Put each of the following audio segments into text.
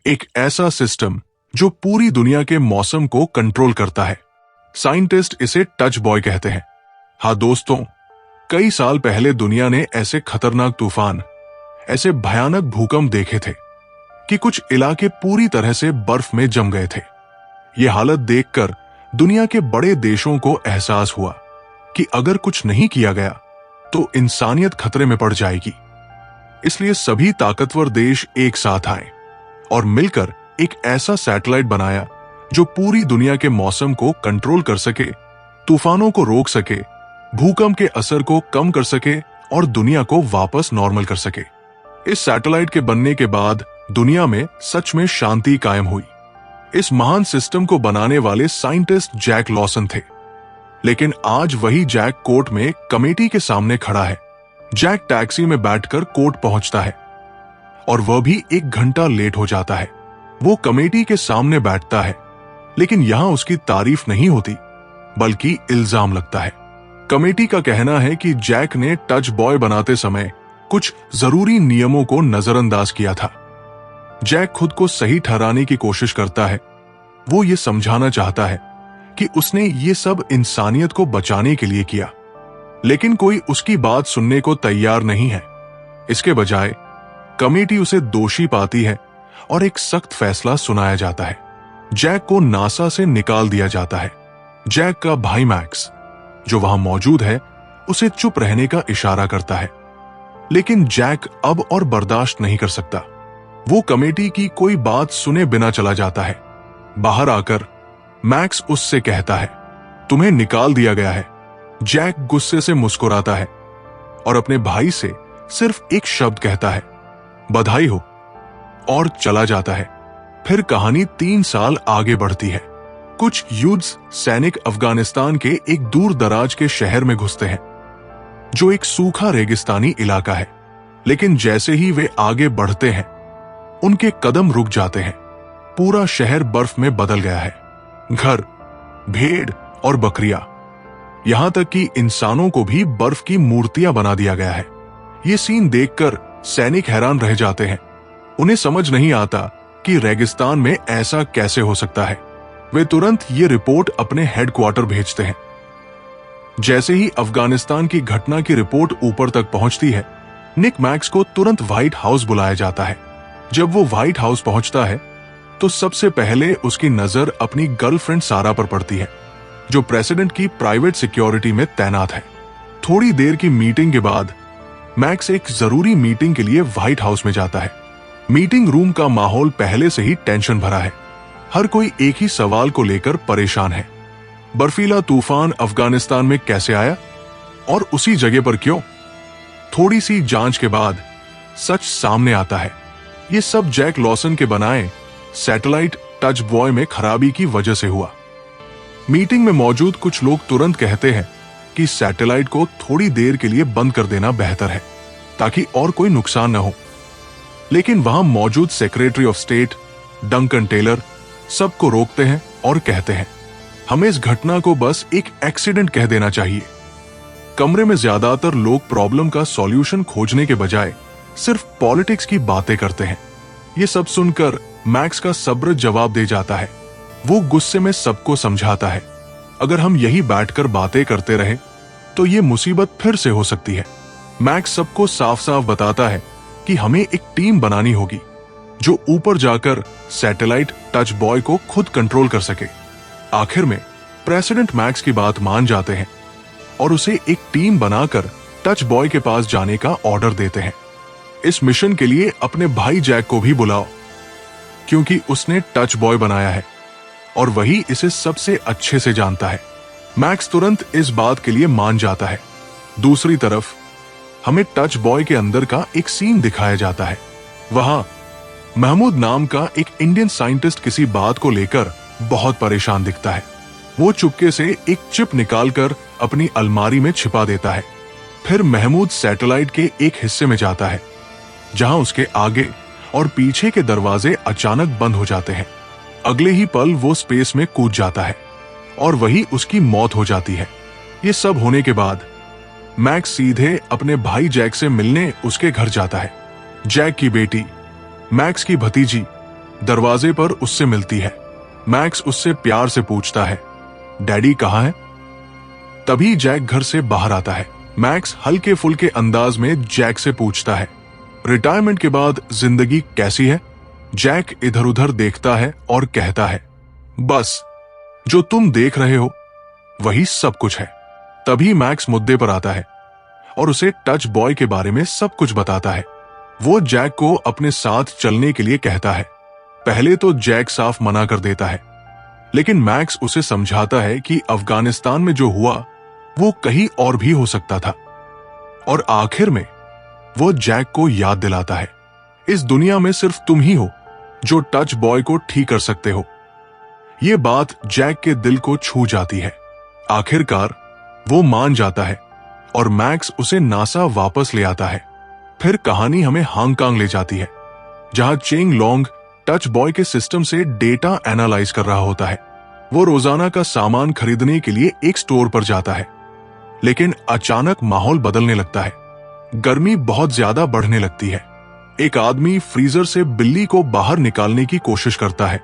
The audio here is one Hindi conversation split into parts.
एक ऐसा सिस्टम जो पूरी दुनिया के मौसम को कंट्रोल करता है। साइंटिस्ट इसे टच बॉय कहते हैं। हाँ दोस्तों, कई साल पहले दुनिया ने ऐसे खतरनाक तूफान, ऐसे भयानक भूकंप देखे थे कि कुछ इलाके पूरी तरह से बर्फ में जम गए थे। यह हालत देखकर दुनिया के बड़े देशों को एहसास हुआ कि अगर कुछ नहीं किया गया तो इंसानियत खतरे में पड़ जाएगी। इसलिए सभी ताकतवर देश एक साथ आए और मिलकर एक ऐसा सैटेलाइट बनाया जो पूरी दुनिया के मौसम को कंट्रोल कर सके, तूफानों को रोक सके, भूकंप के असर को कम कर सके और दुनिया को वापस नॉर्मल कर सके। इस सैटेलाइट के बनने के बाद दुनिया में सच में शांति कायम हुई। इस महान सिस्टम को बनाने वाले साइंटिस्ट जैक लॉसन थे। लेकिन आज वही जैक कोर्ट में कमेटी के सामने खड़ा है। जैक टैक्सी में बैठकर कोर्ट पहुंचता है और वह भी 1 घंटा लेट हो जाता है। वो कमेटी के सामने बैठता है, लेकिन यहां उसकी तारीफ नहीं होती बल्कि इल्जाम लगता है। कमेटी का कहना है कि जैक ने टच बॉय बनाते समय कुछ जरूरी नियमों को नजरअंदाज किया था। जैक खुद को सही ठहराने की कोशिश करता है। वो ये समझाना चाहता है कि उसने ये सब इंसानियत को बचाने के लिए किया, लेकिन कोई उसकी बात सुनने को तैयार नहीं है। इसके बजाय कमेटी उसे दोषी पाती है और एक सख्त फैसला सुनाया जाता है। जैक को नासा से निकाल दिया जाता है। जैक का भाई मैक्स, जो वहां मौजूद है, उसे चुप रहने का इशारा करता है, लेकिन जैक अब और बर्दाश्त नहीं कर सकता। वो कमेटी की कोई बात सुने बिना चला जाता है। बाहर आकर मैक्स उससे कहता है, तुम्हें निकाल दिया गया है। जैक गुस्से से मुस्कुराता है और अपने भाई से सिर्फ एक शब्द कहता है, बधाई हो, और चला जाता है। फिर कहानी 3 साल आगे बढ़ती है। कुछ युद्ध सैनिक अफगानिस्तान के एक दूर दराज के शहर में घुसते हैं, जो एक सूखा रेगिस्तानी इलाका है। लेकिन जैसे ही वे आगे बढ़ते हैं, उनके कदम रुक जाते हैं। पूरा शहर बर्फ में बदल गया है। घर, भेड़ और बकरियां, यहां तक कि इंसानों को भी बर्फ की मूर्तियां बना दिया गया है। ये सीन देखकर सैनिक हैरान रह जाते हैं। उन्हें समझ नहीं आता कि रेगिस्तान में ऐसा कैसे हो सकता है। वे तुरंत ये रिपोर्ट अपने हेडक्वार्टर भेजते हैं। जैसे ही अफगानिस्तान की घटना की रिपोर्ट ऊपर तक पहुंचती है, निक मैक्स को तुरंत व्हाइट हाउस बुलाया जाता है। जब वो व्हाइट हाउस पहुंचता है तो सबसे पहले उसकी नजर अपनी गर्लफ्रेंड सारा पर पड़ती है, जो प्रेसिडेंट की प्राइवेट सिक्योरिटी में तैनात है। थोड़ी देर की मीटिंग के बाद मैक्स एक जरूरी मीटिंग के लिए व्हाइट हाउस में जाता है। मीटिंग रूम का माहौल पहले से ही टेंशन भरा है। हर कोई एक ही सवाल को लेकर परेशान है। बर्फीला तूफान अफगानिस्तान में कैसे आया और उसी जगह पर क्यों? थोड़ी सी जांच के बाद सच सामने आता है। ये सब जैक लॉसन के बनाए सैटेलाइट टच बॉय में खराबी की वजह से हुआ। मीटिंग में मौजूद कुछ लोग तुरंत कहते हैं कि सैटेलाइट को थोड़ी देर के लिए बंद कर देना बेहतर है, ताकि और कोई नुकसान न हो। लेकिन वहां मौजूद secretary of state Duncan Taylor सबको रोकते हैं और कहते हैं, हमें इस घटना को बस एक एक्सीडेंट कह देना चाहिए। कमरे में ज्यादातर लोग प्रॉब्लम का सॉल्यूशन खोजने के बजाय सिर्फ पॉलिटिक्स की बातें करते हैं। ये सब सुनकर मैक्स का सब्र जवाब दे जाता है। वो गुस्से में सबको समझाता है, अगर हम यही बैठकर बातें करते रहे तो ये मुसीबत फिर से हो सकती है। मैक्स सबको साफ साफ बताता है कि हमें एक टीम बनानी होगी जो ऊपर जाकर सैटेलाइट टच बॉय को खुद कंट्रोल कर सके। आखिर में प्रेसिडेंट मैक्स की बात मान जाते हैं और उसे एक टीम बनाकर टच बॉय के पास जाने का ऑर्डर देते हैं। इस मिशन के लिए अपने भाई जैक को भी बुलाओ, क्योंकि उसने टच बॉय बनाया है और वही इसे सबसे अच्छे से जानता है। मैक्स तुरंत इस बात के लिए मान जाता है। दूसरी तरफ हमें टच बॉय के अंदर का एक सीन दिखाया जाता है। वहां महमूद नाम का एक इंडियन साइंटिस्ट किसी बात को लेकर बहुत परेशान दिखता है। वो चुपके से एक चिप निकालकर अपनी अलमारी में छिपा देता है। फिर महमूद सैटेलाइट के एक हिस्से में जाता है जहां उसके आगे और पीछे के दरवाजे अचानक बंद हो जाते हैं। अगले ही पल वो स्पेस में कूद जाता है और वही उसकी मौत हो जाती है। ये सब होने के बाद मैक्स सीधे अपने भाई जैक से मिलने उसके घर जाता है। जैक की बेटी, मैक्स की भतीजी दरवाजे पर उससे मिलती है। मैक्स उससे प्यार से पूछता है, डैडी कहाँ है? तभी जैक घर से बाहर आता है। मैक्स हल्के फुल्के अंदाज में जैक से पूछता है, रिटायरमेंट के बाद जिंदगी कैसी है? जैक इधर उधर देखता है और कहता है, बस जो तुम देख रहे हो वही सब कुछ है। तभी मैक्स मुद्दे पर आता है और उसे टच बॉय के बारे में सब कुछ बताता है। वो जैक को अपने साथ चलने के लिए कहता है। पहले तो जैक साफ मना कर देता है, लेकिन मैक्स उसे समझाता है कि अफगानिस्तान में जो हुआ वो कहीं और भी हो सकता था। और आखिर में वो जैक को याद दिलाता है, इस दुनिया में सिर्फ तुम ही हो जो टच बॉय को ठीक कर सकते हो। ये बात जैक के दिल को छू जाती है। आखिरकार वो मान जाता है और मैक्स उसे नासा वापस ले आता है। फिर कहानी हमें हांगकांग ले जाती है, जहां चेंग लोंग टच बॉय के सिस्टम से डेटा एनालाइज कर रहा होता है। वो रोजाना का सामान खरीदने के लिए एक स्टोर पर जाता है, लेकिन अचानक माहौल बदलने लगता है। गर्मी बहुत ज्यादा बढ़ने लगती है। एक आदमी फ्रीजर से बिल्ली को बाहर निकालने की कोशिश करता है,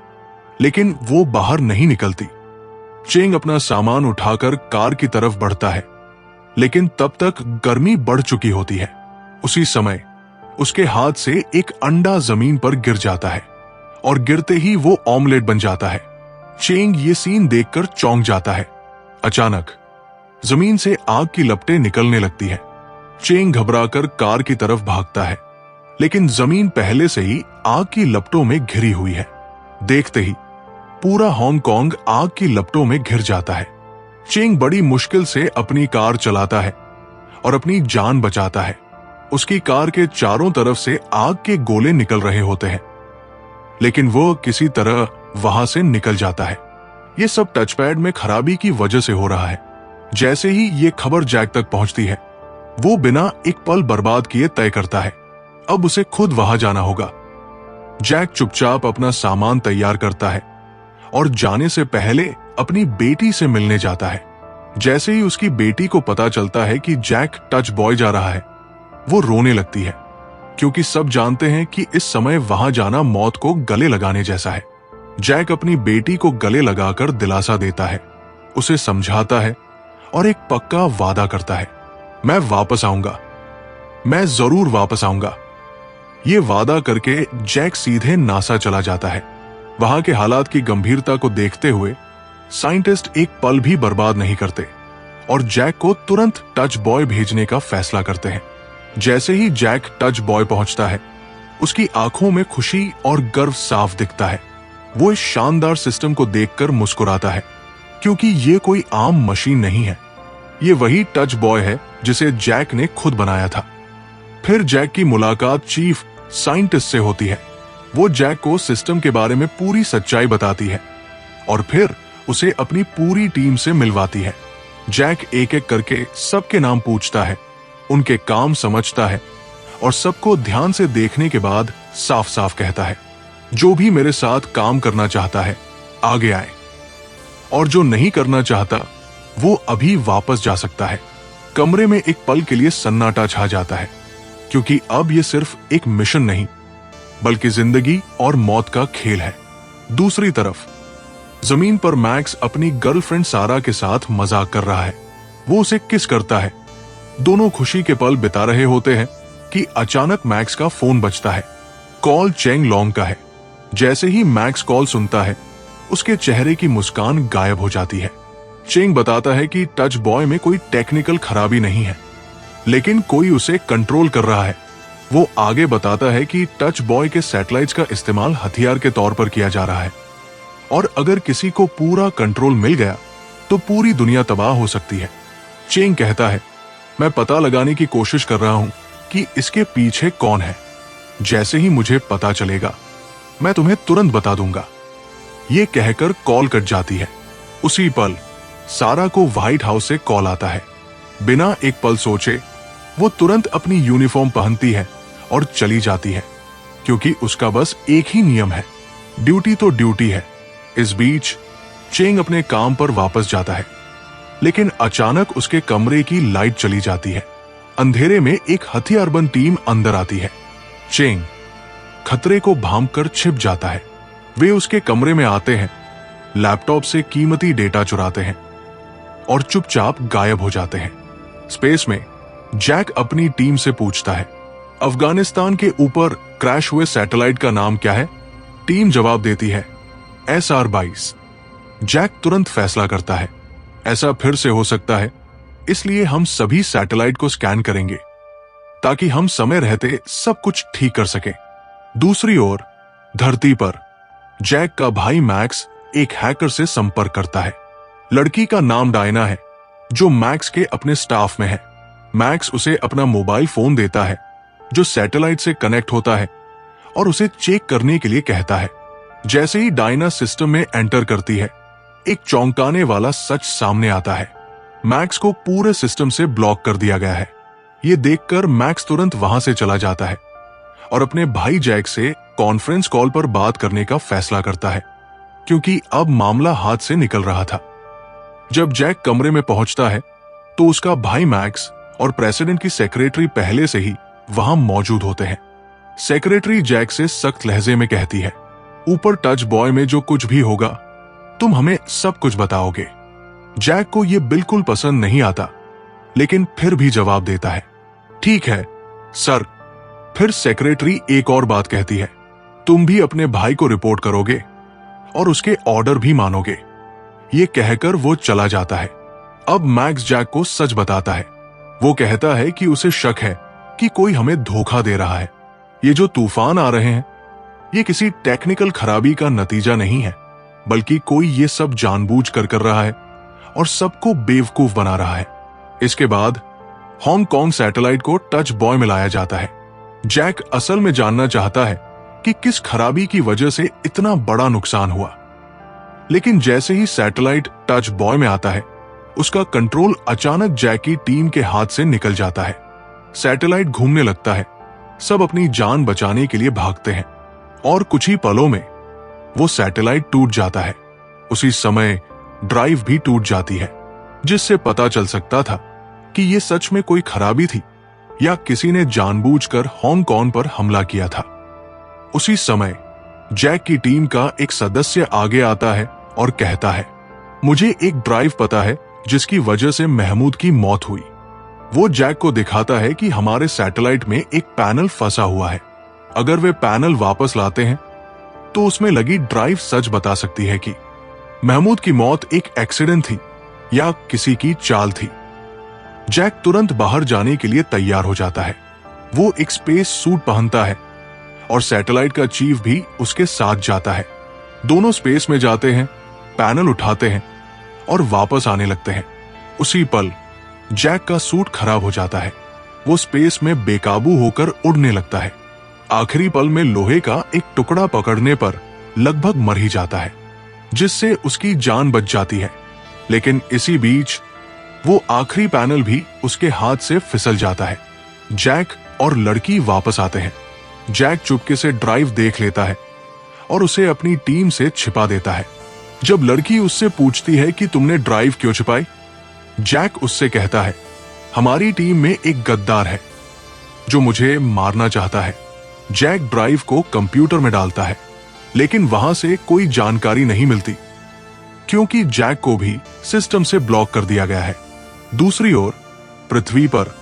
लेकिन वो बाहर नहीं निकलती। चेंग अपना सामान उठाकर कार की तरफ बढ़ता है, लेकिन तब तक गर्मी बढ़ चुकी होती है। उसी समय उसके हाथ से एक अंडा जमीन पर गिर जाता है और गिरते ही वो ऑमलेट बन जाता है। चेंग ये सीन देखकर चौंक जाता है। अचानक जमीन से आग की लपटें निकलने लगती है। चेंग घबराकर कार की तरफ भागता है, लेकिन जमीन पहले से ही आग की लपटों में घिरी हुई है। देखते ही पूरा हांगकांग आग की लपटों में घिर जाता है। चेंग बड़ी मुश्किल से अपनी कार चलाता है और अपनी जान बचाता है। उसकी कार के चारों तरफ से आग के गोले निकल रहे होते हैं, लेकिन वो किसी तरह वहां से निकल जाता है। ये सब टचपैड में खराबी की वजह से हो रहा है। जैसे ही ये खबर जैक तक पहुंचती है, वो बिना एक पल बर्बाद किए तय करता है, अब उसे खुद वहां जाना होगा। जैक चुपचाप अपना सामान तैयार करता है और जाने से पहले अपनी बेटी से मिलने जाता है। जैसे ही उसकी बेटी को पता चलता है कि जैक टच बॉय जा रहा है, वो रोने लगती है, क्योंकि सब जानते हैं कि इस समय वहां जाना मौत को गले लगाने जैसा है। जैक अपनी बेटी को गले लगाकर दिलासा देता है, उसे समझाता है और एक पक्का वादा करता है, मैं वापस आऊंगा, मैं जरूर वापस आऊंगा। ये वादा करके जैक सीधे नासा चला जाता है। वहां के हालात की गंभीरता को देखते हुए साइंटिस्ट एक पल भी बर्बाद नहीं करते और जैक को तुरंत टच बॉय भेजने का फैसला करते हैं। जैसे ही जैक टच बॉय पहुंचता है, उसकी आंखों में खुशी और गर्व साफ दिखता है। वो इस शानदार सिस्टम को देखकर मुस्कुराता है, क्योंकि ये कोई आम मशीन नहीं है, ये वही टच बॉय है जिसे जैक ने खुद बनाया था। फिर जैक की मुलाकात चीफ साइंटिस्ट से होती है। वो जैक को सिस्टम के बारे में पूरी सच्चाई बताती है और फिर उसे अपनी पूरी टीम से मिलवाती है। जैक एक एक करके सबके नाम पूछता है, उनके काम समझता है और सबको ध्यान से देखने के बाद साफ साफ कहता है, जो भी मेरे साथ काम करना चाहता है आगे आए, और जो नहीं करना चाहता वो अभी वापस जा सकता है। कमरे में एक पल के लिए सन्नाटा छा जाता है, क्योंकि अब ये सिर्फ एक मिशन नहीं बल्कि जिंदगी और मौत का खेल है। दूसरी तरफ जमीन पर मैक्स अपनी गर्लफ्रेंड सारा के साथ मजाक कर रहा है। वो उसे किस करता है। दोनों खुशी के पल बिता रहे होते हैं कि अचानक मैक्स का फोन बजता है। कॉल चेंग लोंग का है। जैसे ही मैक्स कॉल सुनता है, उसके चेहरे की मुस्कान गायब हो जाती है। चेंग बताता है कि टच बॉय में कोई टेक्निकल खराबी नहीं है, लेकिन कोई उसे कंट्रोल कर रहा है। वो आगे बताता है कि टच बॉय के सैटेलाइट्स का इस्तेमाल हथियार के तौर पर किया जा रहा है और अगर किसी को पूरा कंट्रोल मिल गया तो पूरी दुनिया तबाह हो सकती है। चेंग कहता है, मैं पता लगाने की कोशिश कर रहा हूं कि इसके पीछे कौन है। जैसे ही मुझे पता चलेगा मैं तुम्हें तुरंत बता दूंगा। ये कहकर कॉल कट जाती है। उसी पल सारा को व्हाइट हाउस से कॉल आता है। बिना एक पल सोचे वो तुरंत अपनी यूनिफॉर्म पहनती है और चली जाती है, क्योंकि उसका बस एक ही नियम है, ड्यूटी तो ड्यूटी है। इस बीच चेंग अपने काम पर वापस जाता है, लेकिन अचानक उसके कमरे की लाइट चली जाती है। अंधेरे में एक हथियारबंद टीम अंदर आती है। चेंग खतरे को भांप कर छिप जाता है, वे उसके कमरे में आते हैं, लैपटॉप से कीमती डेटा चुराते हैं और चुपचाप गायब हो जाते हैं। स्पेस में जैक अपनी टीम से पूछता है, अफगानिस्तान के ऊपर क्रैश हुए सैटेलाइट का नाम क्या है? टीम जवाब देती है, SR-22। जैक तुरंत फैसला करता है, ऐसा फिर से हो सकता है, इसलिए हम सभी सैटेलाइट को स्कैन करेंगे ताकि हम समय रहते सब कुछ ठीक कर सकें। दूसरी ओर धरती पर जैक का भाई मैक्स एक हैकर से संपर्क करता है। लड़की का नाम डायना है, जो मैक्स के अपने स्टाफ में है। मैक्स उसे अपना मोबाइल फोन देता है, जो सैटेलाइट से कनेक्ट होता है, और उसे चेक करने के लिए कहता है। जैसे ही डायना सिस्टम में एंटर करती है, एक चौंकाने वाला सच सामने आता है। मैक्स को पूरे सिस्टम से ब्लॉक कर दिया गया है। ये देखकर मैक्स तुरंत वहां से चला जाता है और अपने भाई जैक से कॉन्फ्रेंस कॉल पर बात करने का फैसला करता है, क्योंकि अब मामला हाथ से निकल रहा था। जब जैक कमरे में पहुंचता है तो उसका भाई मैक्स और प्रेसिडेंट की सेक्रेटरी पहले से ही वहां मौजूद होते हैं। सेक्रेटरी जैक से सख्त लहजे में कहती है, ऊपर टच बॉय में जो कुछ भी होगा तुम हमें सब कुछ बताओगे। जैक को यह बिल्कुल पसंद नहीं आता, लेकिन फिर भी जवाब देता है, ठीक है सर। फिर सेक्रेटरी एक और बात कहती है, तुम भी अपने भाई को रिपोर्ट करोगे और उसके ऑर्डर भी मानोगे। ये कहकर वो चला जाता है। अब मैक्स जैक को सच बताता है। वो कहता है कि उसे शक है कि कोई हमें धोखा दे रहा है। ये जो तूफान आ रहे हैं, ये किसी टेक्निकल खराबी का नतीजा नहीं है, बल्कि कोई ये सब जानबूझकर कर रहा है और सबको बेवकूफ बना रहा है। इसके बाद हांगकांग सैटेलाइट को टच बॉय में लाया जाता है। जैक असल में जानना चाहता है कि किस खराबी की वजह से इतना बड़ा नुकसान हुआ, लेकिन जैसे ही सैटेलाइट टच बॉय में आता है, उसका कंट्रोल अचानक जैक की टीम के हाथ से निकल जाता है। सैटेलाइट घूमने लगता है, सब अपनी जान बचाने के लिए भागते हैं और कुछ ही पलों में वो सैटेलाइट टूट जाता है। उसी समय ड्राइव भी टूट जाती है, जिससे पता चल सकता था कि ये सच में कोई खराबी थी या किसी ने जानबूझकर हांगकांग पर हमला किया था। उसी समय जैक की टीम का एक सदस्य आगे आता है और कहता है, मुझे एक ड्राइव पता है जिसकी वजह से महमूद की मौत हुई। वो जैक को दिखाता है कि हमारे सैटेलाइट में एक पैनल फंसा हुआ है। अगर वे पैनल वापस लाते हैं तो उसमें लगी ड्राइव सच बता सकती है कि महमूद की मौत एक एक्सीडेंट थी या किसी की चाल थी। जैक तुरंत बाहर जाने के लिए तैयार हो जाता है। वो एक स्पेस सूट पहनता है और सैटेलाइट का चीफ भी उसके साथ जाता है। दोनों स्पेस में जाते हैं, पैनल उठाते हैं और वापस आने लगते हैं। उसी पल जैक का सूट खराब हो जाता है। वो स्पेस में बेकाबू होकर उड़ने लगता है। आखिरी पल में लोहे का एक टुकड़ा पकड़ने पर लगभग मर ही जाता है, जिससे उसकी जान बच जाती है। लेकिन इसी बीच वो आखिरी पैनल भी उसके हाथ से फिसल जाता है। जैक और लड़की वापस आते हैं। जैक चुपके से ड्राइव देख लेता है और उसे अपनी टीम से छिपा देता है। जब लड़की उससे पूछती है कि तुमने ड्राइव क्यों छिपाई, जैक उससे कहता है, हमारी टीम में एक गद्दार है जो मुझे मारना चाहता है। जैक ड्राइव को कंप्यूटर में डालता है, लेकिन वहां से कोई जानकारी नहीं मिलती, क्योंकि जैक को भी सिस्टम से ब्लॉक कर दिया गया है। दूसरी ओर पृथ्वी पर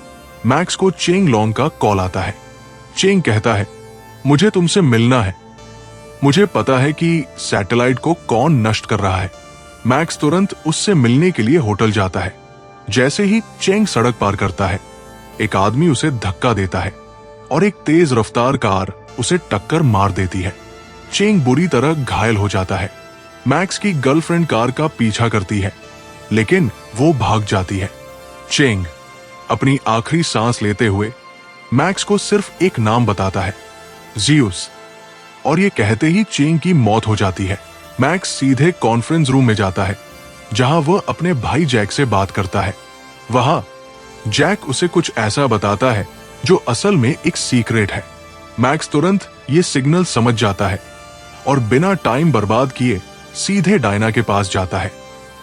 मैक्स को चेंग लॉन्ग का कॉल आता है। चेंग कहता है, मुझे तुमसे मिलना है। मुझे पता है कि सैटेलाइट को कौन नष्ट कर रहा है। मैक्स तुरंत उससे मिलने के लिए होटल जाता है। जैसे ही चेंग सड़क पार करता है, एक आदमी उसे धक्का देता है और एक तेज रफ्तार कार उसे टक्कर मार देती है। चेंग बुरी तरह घायल हो जाता है। मैक्स की गर्लफ्रेंड कार का पीछा करती है, लेकिन वो भाग जाती है। चेंग अपनी आखिरी सांस लेते हुए मैक्स को सिर्फ एक नाम बताता है, ज़ीउस, और ये कहते ही चेंग की मौत हो जाती है। मैक्स सीधे कॉन्फ्रेंस रूम में जाता है, जहां वह अपने भाई जैक से बात करता है। वहां जैक उसे कुछ ऐसा बताता है जो असल में एक सीक्रेट है। मैक्स तुरंत ये सिग्नल समझ जाता है और बिना टाइम बर्बाद किए सीधे डायना के पास जाता है।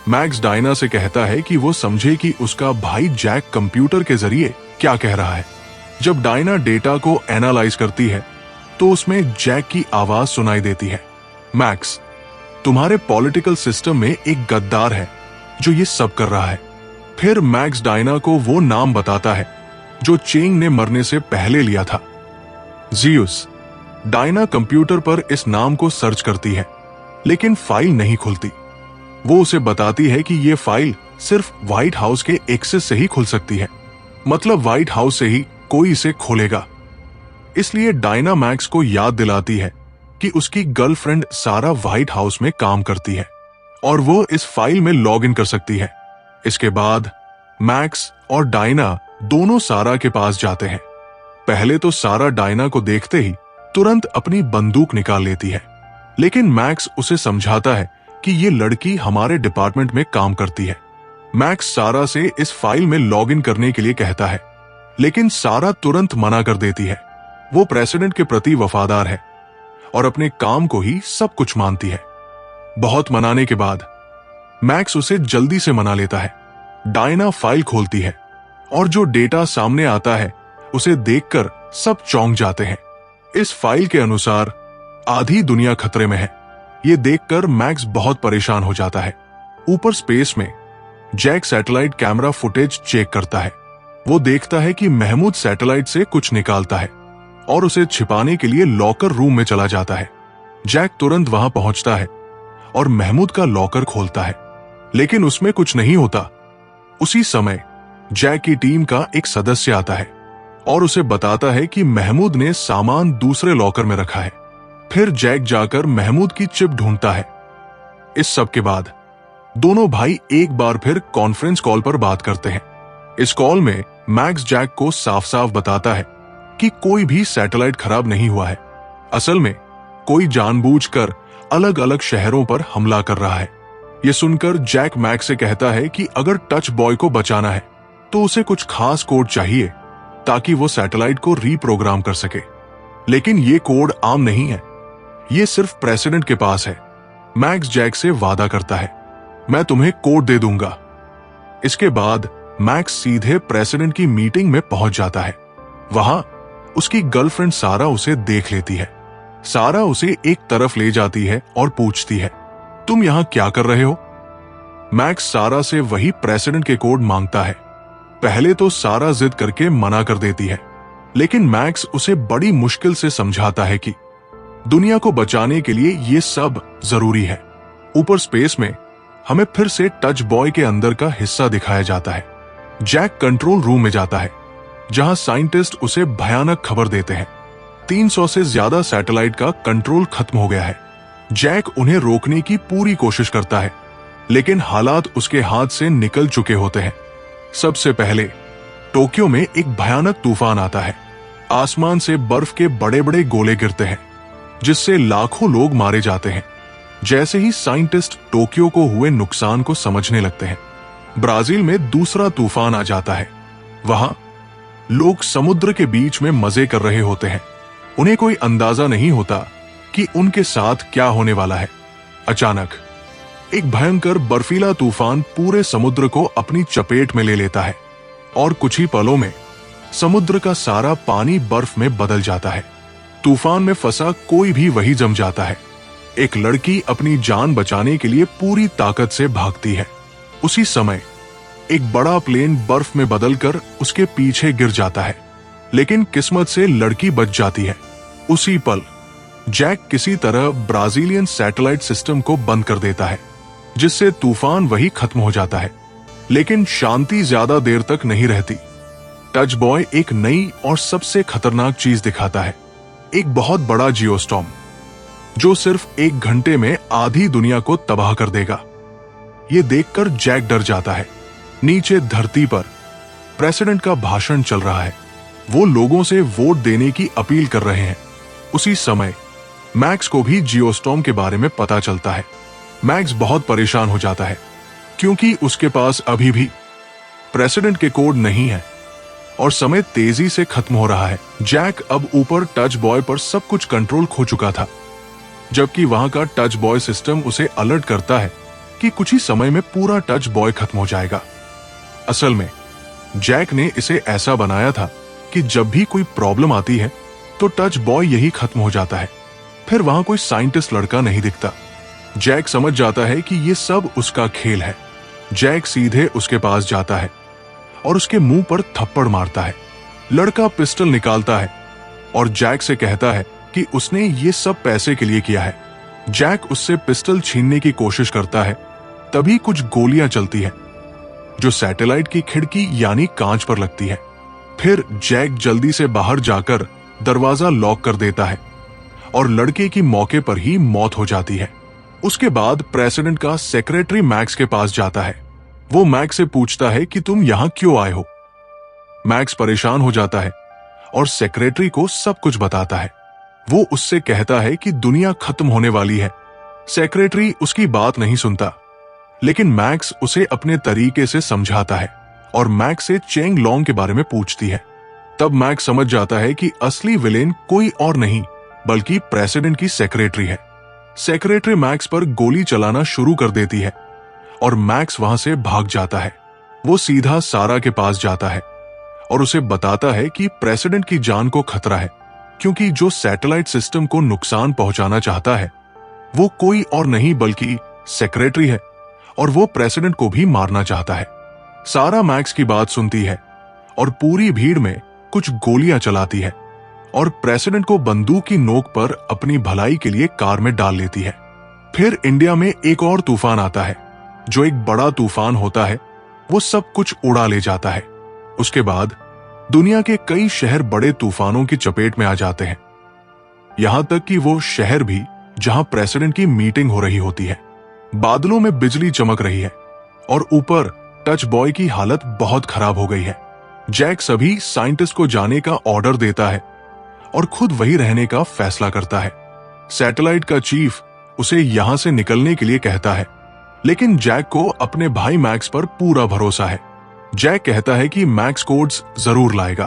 मैक्स डायना से कहता है कि वो समझे कि उसका भाई जैक कंप्यूटर के जरिए क्या कह रहा है। जब डायना डेटा को एनालाइज करती है तो उसमें जैक की आवाज सुनाई देती है। मैक्स, तुम्हारे पॉलिटिकल सिस्टम में एक गद्दार है जो ये सब कर रहा है। फिर मैक्स डायना को वो नाम बताता है जो चेंग ने मरने से पहले लिया था, ज़ीउस। डायना कंप्यूटर पर इस नाम को सर्च करती है, लेकिन फाइल नहीं खुलती। वो उसे बताती है कि ये फाइल सिर्फ व्हाइट हाउस के एक्सेस से ही खुल सकती है, मतलब व्हाइट हाउस से ही कोई इसे खोलेगा। इसलिए डायना मैक्स को याद दिलाती है कि उसकी गर्लफ्रेंड सारा व्हाइट हाउस में काम करती है और वो इस फाइल में लॉग इन कर सकती है। इसके बाद मैक्स और डायना दोनों सारा के पास जाते हैं। पहले तो सारा डायना को देखते ही तुरंत अपनी बंदूक निकाल लेती है, लेकिन मैक्स उसे समझाता है कि ये लड़की हमारे डिपार्टमेंट में काम करती है। मैक्स सारा से इस फाइल में लॉग इन करने के लिए कहता है, लेकिन सारा तुरंत मना कर देती है। वो प्रेसिडेंट के प्रति वफादार है और अपने काम को ही सब कुछ मानती है। बहुत मनाने के बाद मैक्स उसे जल्दी से मना लेता है। डायना फाइल खोलती है और जो डेटा सामने आता है उसे देखकर सब चौंक जाते हैं। इस फाइल के अनुसार आधी दुनिया खतरे में है। ये देखकर मैक्स बहुत परेशान हो जाता है। ऊपर स्पेस में Jack satellite camera footage check करता है। वो देखता है कि महमूद सैटेलाइट से कुछ निकालता है और उसे छिपाने के लिए लॉकर रूम में चला जाता है। जैक तुरंत वहां पहुंचता है और महमूद का लॉकर खोलता है, लेकिन उसमें कुछ नहीं होता। उसी समय जैक की टीम का एक सदस्य आता है और उसे बताता है कि महमूद ने सामान दूसरे लॉकर में रखा है। फिर जैक जाकर महमूद की चिप ढूंढता है। इस सब के बाद दोनों भाई एक बार फिर कॉन्फ्रेंस कॉल पर बात करते हैं। इस कॉल में मैक्स जैक को साफ साफ बताता है कि कोई भी सैटेलाइट खराब नहीं हुआ है। असल में कोई जानबूझकर अलग अलग शहरों पर हमला कर रहा है। यह सुनकर जैक मैक्स से कहता है कि अगर टच बॉय को बचाना है तो उसे कुछ खास कोड चाहिए ताकि वो सैटेलाइट को रीप्रोग्राम कर सके। लेकिन ये कोड आम नहीं है, ये सिर्फ प्रेसिडेंट के पास है। मैक्स जैक से वादा करता है, मैं तुम्हें कोड दे दूंगा। इसके बाद मैक्स सीधे प्रेसिडेंट की मीटिंग में पहुंच जाता है। वहां उसकी गर्लफ्रेंड सारा उसे देख लेती है। सारा उसे एक तरफ ले जाती है और पूछती है, तुम यहां क्या कर रहे हो? मैक्स सारा से वही प्रेसिडेंट के कोड मांगता है। पहले तो सारा जिद करके मना कर देती है, लेकिन मैक्स उसे बड़ी मुश्किल से समझाता है कि दुनिया को बचाने के लिए ये सब जरूरी है। ऊपर स्पेस में हमें फिर से टच बॉय के अंदर का हिस्सा दिखाया जाता है। जैक कंट्रोल रूम में जाता है, जहां साइंटिस्ट उसे भयानक खबर देते हैं। 300 से ज्यादा सैटेलाइट का कंट्रोल खत्म हो गया है। जैक उन्हें रोकने की पूरी कोशिश करता है, लेकिन हालात उसके हाथ से निकल चुके होते हैं। सबसे पहले टोक्यो में एक भयानक तूफान आता है। आसमान से बर्फ के बड़े बड़े गोले गिरते हैं, जिससे लाखों लोग मारे जाते हैं। जैसे ही साइंटिस्ट टोक्यो को हुए नुकसान को समझने लगते हैं, ब्राजील में दूसरा तूफान आ जाता है। वहां लोग समुद्र के बीच में मजे कर रहे होते हैं। उन्हें कोई अंदाजा नहीं होता कि उनके साथ क्या होने वाला है। अचानक एक भयंकर बर्फीला तूफान पूरे समुद्र को अपनी चपेट में ले लेता है और कुछ ही पलों में समुद्र का सारा पानी बर्फ में बदल जाता है। तूफान में फंसा कोई भी वही जम जाता है। एक लड़की अपनी जान बचाने के लिए पूरी ताकत से भागती है। उसी समय एक बड़ा प्लेन बर्फ में बदलकर उसके पीछे गिर जाता है, लेकिन किस्मत से लड़की बच जाती है। उसी पल जैक किसी तरह ब्राजीलियन सैटेलाइट सिस्टम को बंद कर देता है, जिससे तूफान वही खत्म हो जाता है। लेकिन शांति ज्यादा देर तक नहीं रहती। टच बॉय एक नई और सबसे खतरनाक चीज दिखाता है, एक बहुत बड़ा जियोस्टॉर्म जो सिर्फ 1 घंटे में आधी दुनिया को तबाह कर देगा। ये देखकर जैक डर जाता है। नीचे धरती पर प्रेसिडेंट का भाषण चल रहा है। वो लोगों से वोट देने की अपील कर रहे हैं। उसी समय मैक्स को भी जियोस्टॉर्म के बारे में पता चलता है। मैक्स बहुत परेशान हो जाता है, क्योंकि उसके पास अभी भी प्रेसिडेंट के कोड नहीं है और समय तेजी से खत्म हो रहा है। जैक अब ऊपर टच बॉय पर सब कुछ कंट्रोल खो चुका था, जबकि वहां का टच बॉय सिस्टम उसे अलर्ट करता है कि कुछ ही समय में पूरा टच बॉय खत्म हो जाएगा। असल में जैक ने इसे ऐसा बनाया था कि जब भी कोई प्रॉब्लम आती है तो टच बॉय यही खत्म हो जाता है। फिर वहां कोई साइंटिस्ट लड़का नहीं दिखता। जैक समझ जाता है कि ये सब उसका खेल है। जैक सीधे उसके पास जाता है और उसके मुंह पर थप्पड़ मारता है। लड़का पिस्टल निकालता है और जैक से कहता है कि उसने ये सब पैसे के लिए किया है। जैक उससे पिस्टल छीनने की कोशिश करता है, तभी कुछ गोलियां चलती है जो सैटेलाइट की खिड़की यानी कांच पर लगती है। फिर जैक जल्दी से बाहर जाकर दरवाजा लॉक कर देता है और लड़के की मौके पर ही मौत हो जाती है। उसके बाद प्रेसिडेंट का सेक्रेटरी मैक्स के पास जाता है। वो मैक्स से पूछता है कि तुम यहां क्यों आए हो। मैक्स परेशान हो जाता है और सेक्रेटरी को सब कुछ बताता है। वो उससे कहता है कि दुनिया खत्म होने वाली है। सेक्रेटरी उसकी बात नहीं सुनता, लेकिन मैक्स उसे अपने तरीके से समझाता है और मैक्स से चेंग लॉन्ग के बारे में पूछती है। तब मैक्स समझ जाता है कि असली विलेन कोई और नहीं बल्कि प्रेसिडेंट की सेक्रेटरी है। सेक्रेटरी मैक्स पर गोली चलाना शुरू कर देती है और मैक्स वहां से भाग जाता है। वो सीधा सारा के पास जाता है और उसे बताता है कि प्रेसिडेंट की जान को खतरा है, क्योंकि जो सैटेलाइट सिस्टम को नुकसान पहुंचाना चाहता है वो कोई और नहीं बल्कि सेक्रेटरी है और वो प्रेसिडेंट को भी मारना चाहता है। सारा मैक्स की बात सुनती है और पूरी भीड़ में कुछ गोलियां चलाती है और प्रेसिडेंट को बंदूक की नोक पर अपनी भलाई के लिए कार में डाल लेती है। फिर इंडिया में एक और तूफान आता है जो एक बड़ा तूफान होता है। वो सब कुछ उड़ा ले जाता है। उसके बाद दुनिया के कई शहर बड़े तूफानों की चपेट में आ जाते हैं, यहां तक कि वो शहर भी जहां प्रेसिडेंट की मीटिंग हो रही होती है। बादलों में बिजली चमक रही है और ऊपर टच बॉय की हालत बहुत खराब हो गई है। जैक सभी साइंटिस्ट को जाने का ऑर्डर देता है और खुद वही रहने का फैसला करता है। सैटेलाइट का चीफ उसे यहां से निकलने के लिए कहता है, लेकिन जैक को अपने भाई मैक्स पर पूरा भरोसा है। जैक कहता है कि मैक्स कोड्स जरूर लाएगा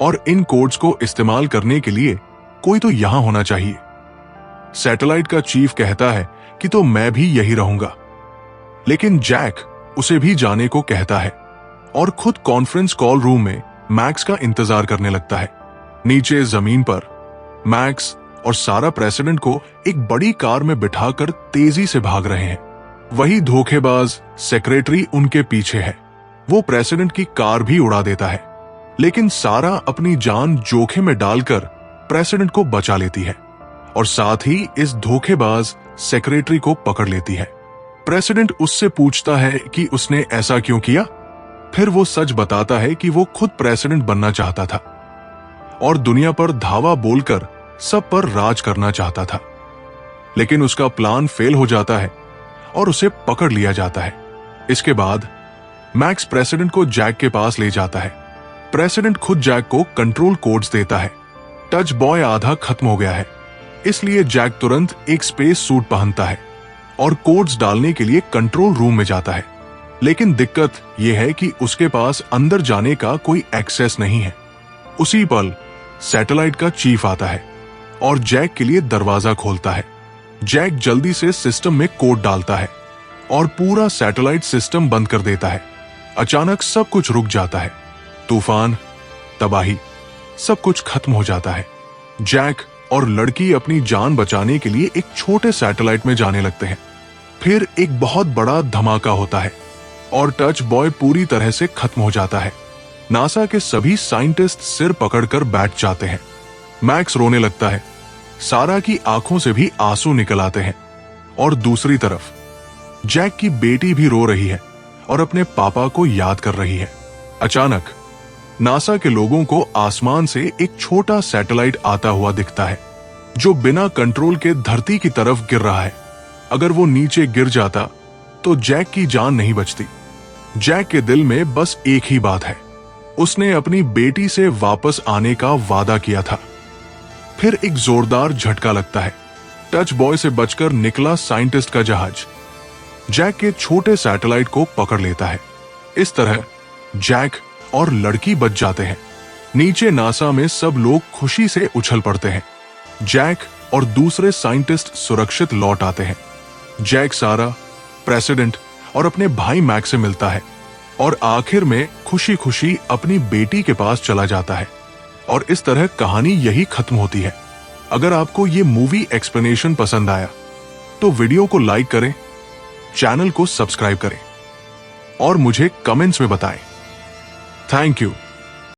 और इन कोड्स को इस्तेमाल करने के लिए कोई तो यहां होना चाहिए। सैटेलाइट का चीफ कहता है कि तो मैं भी यही रहूंगा, लेकिन जैक उसे भी जाने को कहता है और खुद कॉन्फ्रेंस कॉल रूम में मैक्स का इंतजार करने लगता है। नीचे जमीन पर मैक्स और सारा प्रेसिडेंट को एक बड़ी कार में बिठाकर तेजी से भाग रहे हैं। वही धोखेबाज सेक्रेटरी उनके पीछे है। वो प्रेसिडेंट की कार भी उड़ा देता है, लेकिन सारा अपनी जान जोखिम में डालकर प्रेसिडेंट को बचा लेती है और साथ ही इस धोखेबाज सेक्रेटरी को पकड़ लेती है। प्रेसिडेंट उससे पूछता है कि उसने ऐसा क्यों किया। फिर वो सच बताता है कि वो खुद प्रेसिडेंट बनना चाहता था और दुनिया पर धावा बोलकर सब पर राज करना चाहता था, लेकिन उसका प्लान फेल हो जाता है और उसे पकड़ लिया जाता है। इसके बाद मैक्स प्रेसिडेंट को जैक के पास ले जाता है। प्रेसिडेंट खुद जैक को कंट्रोल कोड्स देता है। टच बॉय आधा खत्म हो गया है, इसलिए जैक तुरंत एक स्पेस सूट पहनता है और कोड्स डालने के लिए कंट्रोल रूम में जाता है। लेकिन दिक्कत यह है कि उसके पास अंदर जाने का कोई एक्सेस नहीं है। उसी पल सैटेलाइट का चीफ आता है और जैक के लिए दरवाजा खोलता है। जैक जल्दी से सिस्टम में कोड डालता है और पूरा सैटेलाइट सिस्टम बंद कर देता है। अचानक सब कुछ रुक जाता है। तूफान, तबाही, सब कुछ खत्म हो जाता है। जैक और लड़की अपनी जान बचाने के लिए एक छोटे सैटेलाइट में जाने लगते हैं। फिर एक बहुत बड़ा धमाका होता है और टच बॉय पूरी तरह से खत्म हो जाता है। नासा के सभी साइंटिस्ट सिर पकड़कर बैठ जाते हैं। मैक्स रोने लगता है। सारा की आंखों से भी आंसू निकल आते हैं और दूसरी तरफ जैक की बेटी भी रो रही है और अपने पापा को याद कर रही है। अचानक नासा के लोगों को आसमान से एक छोटा सैटेलाइट आता हुआ दिखता है जो बिना कंट्रोल के धरती की तरफ गिर रहा है। अगर वो नीचे गिर जाता तो जैक की जान नहीं बचती। जैक के दिल में बस एक ही बात है, उसने अपनी बेटी से वापस आने का वादा किया था। फिर एक जोरदार झटका लगता है। टच बॉय से बचकर निकला साइंटिस्ट का जहाज जैक के छोटे सैटेलाइट को पकड़ लेता है। इस तरह जैक और लड़की बच जाते हैं। नीचे नासा में सब लोग खुशी से उछल पड़ते हैं। जैक और दूसरे साइंटिस्ट सुरक्षित लौट आते हैं। जैक सारा, प्रेसिडेंट और अपने भाई मैक्स से मिलता है और आखिर में खुशी खुशी अपनी बेटी के पास चला जाता है और इस तरह कहानी यही खत्म होती है। अगर आपको ये मूवी एक्सप्लेनेशन पसंद आया तो वीडियो को लाइक करें, चैनल को सब्सक्राइब करें और मुझे कमेंट्स में बताएं। Thank you.